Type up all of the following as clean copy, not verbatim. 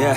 Yeah.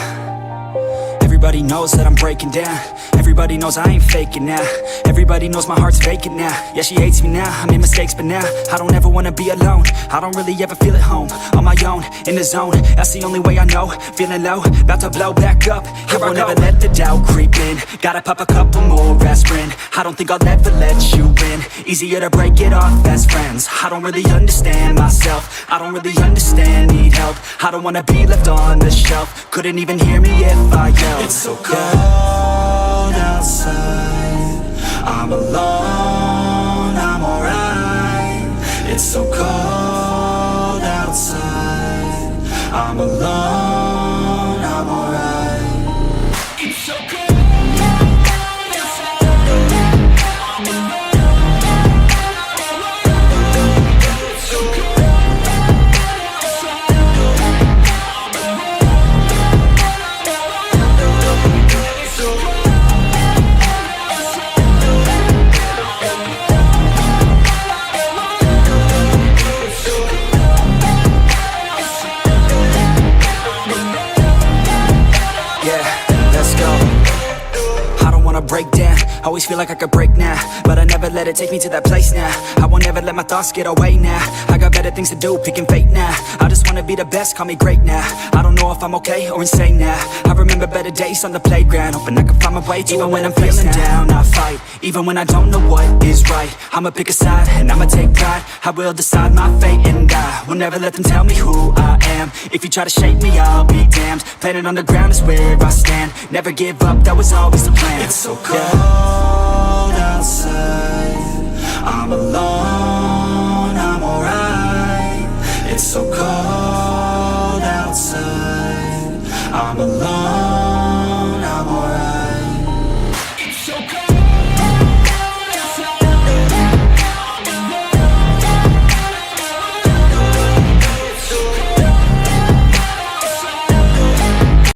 Everybody knows that I'm breaking down. Everybody knows I ain't faking now. Everybody knows my heart's vacant now. Yeah, she hates me now, I made mistakes but now I don't ever wanna be alone. I don't really ever feel at home. On my own, in the zone, that's the only way I know. Feeling low, about to blow back up. I won't ever let the doubt creep in. Gotta pop a couple more aspirin. I don't think I'll ever let you in. Easier to break it off best friends. I don't really understand myself. I don't really understand, need help. I don't wanna be left on the shelf. Couldn't even hear me if I yelled. It's so cold outside, I'm alone, I'm alright. It's so cold outside, I'm alone, I'm alright. It's so cold. Break down, always feel like I could break now, but I never let it take me to that place now. I won't ever let my thoughts get away now. I got better things to do, picking fate now. I just wanna be the best, call me great now. I don't know if I'm okay or insane now. I remember better days on the playground, hoping I can find my way. Even when I'm feeling down, I fight. Even when I don't know what is right, I'ma pick a side and I'ma take pride. I will decide my fate and I will never let them tell me who I am. If you try to shake me, I'll be damned. Planet on the ground is where I stand. Never give up, that was always the plan. It's so cold outside, I'm alone, I'm alright. It's so cold outside, I'm alone.